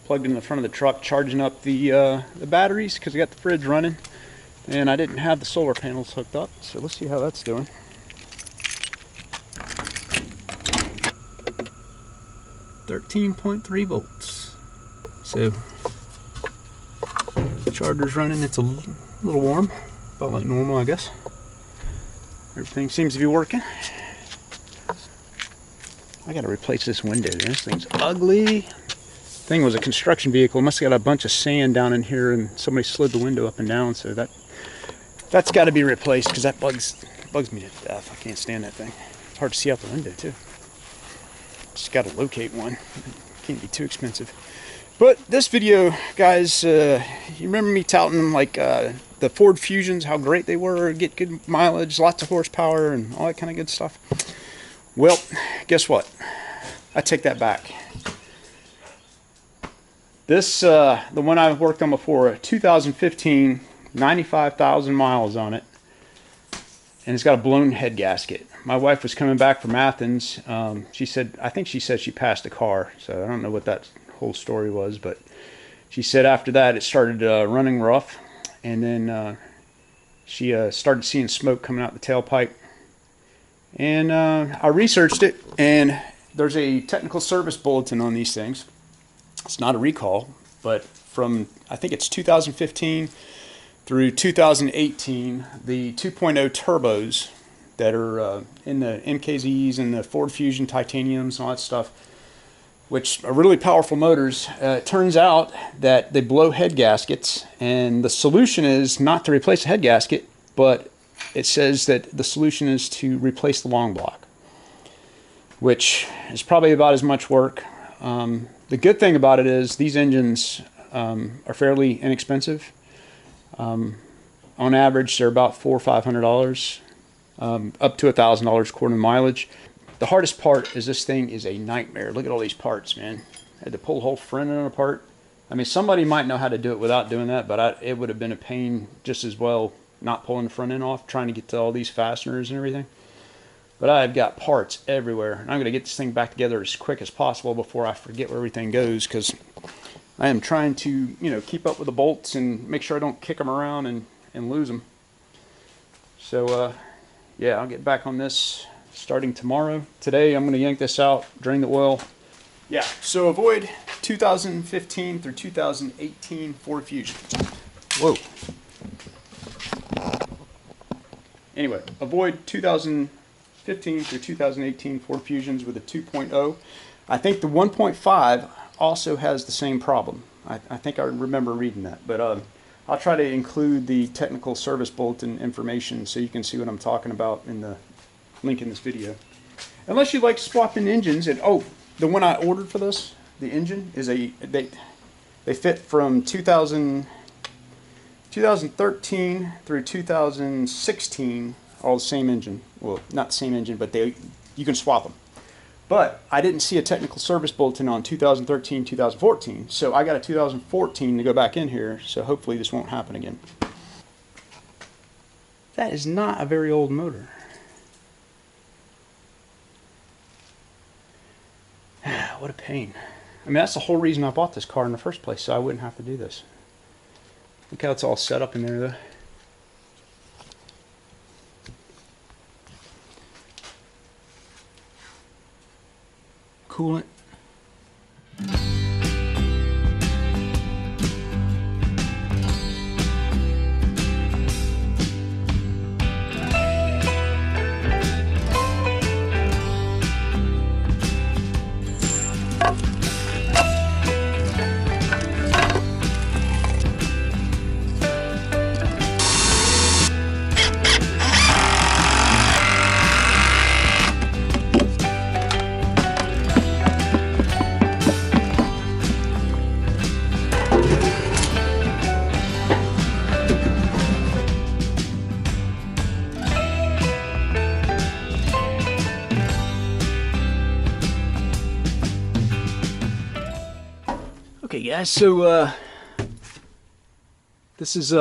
plugged in the front of the truck, charging up the batteries because I got the fridge running, and I didn't have the solar panels hooked up. So let's see how that's doing. .3 volts. So the charger's running. It's a little warm, about like normal, I guess. Everything seems to be working. I gotta replace this window. This thing's ugly. Thing was a construction vehicle. It must have got a bunch of sand down in here, and somebody slid the window up and down. So that's got to be replaced because that bugs me to death. I can't stand that thing. It's hard to see out the window too. Just got to locate one. Can't be too expensive. But this video, guys, you remember me touting like the Ford Fusions, how great they were, get good mileage, lots of horsepower, and all that kind of good stuff. Well, guess what? I take that back. This, the one I've worked on before, 2015, 95,000 miles on it, and it's got a blown head gasket. My wife was coming back from Athens. I think she said she passed a car, so I don't know what that whole story was, but she said after that it started running rough, and then she started seeing smoke coming out the tailpipe. And I researched it, and there's a technical service bulletin on these things. It's not a recall, but from, I think it's 2015 through 2018, the 2.0 turbos that are in the MKZs and the Ford Fusion titaniums and all that stuff, which are really powerful motors, it turns out that they blow head gaskets, and the solution is not to replace the head gasket, but it says that the solution is to replace the long block, which is probably about as much work. The good thing about it is these engines are fairly inexpensive. On average, they're about $400 or $500, up to $1,000 according to mileage. The hardest part is this thing is a nightmare. Look at all these parts, man. I had to pull the whole front end apart. I mean, somebody might know how to do it without doing that, but it would have been a pain just as well not pulling the front end off, trying to get to all these fasteners and everything. But I've got parts everywhere, and I'm going to get this thing back together as quick as possible before I forget where everything goes, because I am trying to, keep up with the bolts and make sure I don't kick them around and lose them. So, yeah, I'll get back on this starting tomorrow. Today, I'm going to yank this out, drain the oil. Yeah, so avoid 2015 through 2018 Ford Fusion. Whoa. Anyway, avoid 2015 through 2018 Ford Fusions with a 2.0. I think the 1.5 also has the same problem. I think I remember reading that, but I'll try to include the technical service bulletin information so you can see what I'm talking about in the link in this video. Unless you like swapping engines, and oh, the one I ordered for this, the engine is they fit from 2013 through 2016, all the same engine. Well, not the same engine, but you can swap them. But I didn't see a technical service bulletin on 2013, 2014, so I got a 2014 to go back in here, so hopefully this won't happen again. That is not a very old motor. What a pain. I mean, that's the whole reason I bought this car in the first place, so I wouldn't have to do this. Look how it's all set up in there, though. Coolant. Okay guys, so this is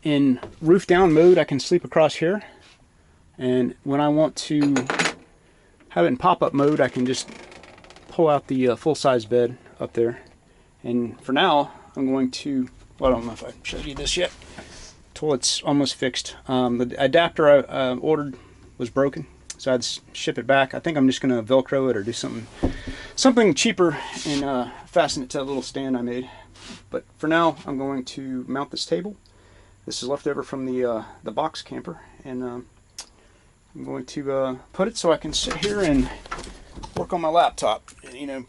in roof down mode. I can sleep across here, and when I want to have it in pop-up mode, I can just pull out the full-size bed up there, And for now, I'm going to, well, I don't know if I showed you this yet, until it's almost fixed. The adapter I ordered was broken, so I had to ship it back. I think I'm just going to Velcro it or do something cheaper and fasten it to a little stand I made. But for now, I'm going to mount this table. This is left over from the box camper, and I'm going to put it so I can sit here and work on my laptop, you know,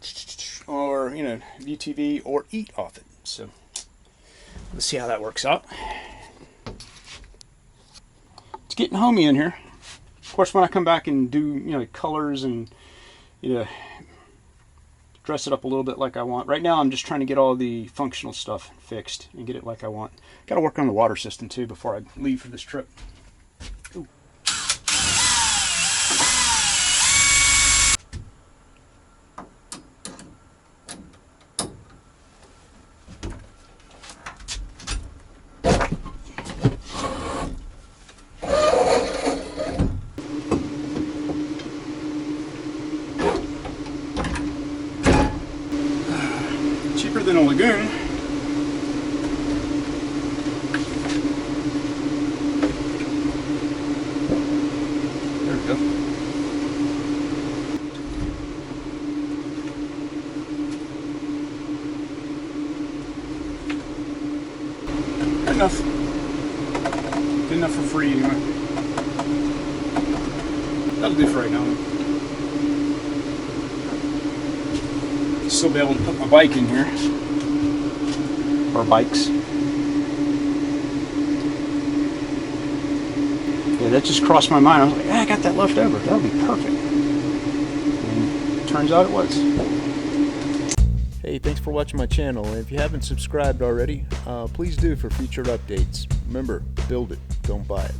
or, you know, view TV or eat off it. So let's see how that works out. It's getting homey in here. Of course, when I come back and do, you know, colors and, you know, dress it up a little bit like I want. Right now, I'm just trying to get all the functional stuff fixed and get it like I want. Got to work on the water system too before I leave for this trip. Ooh. Cheaper than a Lagoon. There we go. Good enough. Good enough for free anyway. That'll do for right now. Still be able to put my bike in here, or bikes. Yeah, that just crossed my mind. I was like, I got that left over. That would be perfect. And it turns out it was. Hey, thanks for watching my channel. If you haven't subscribed already, please do for future updates. Remember, build it, don't buy it.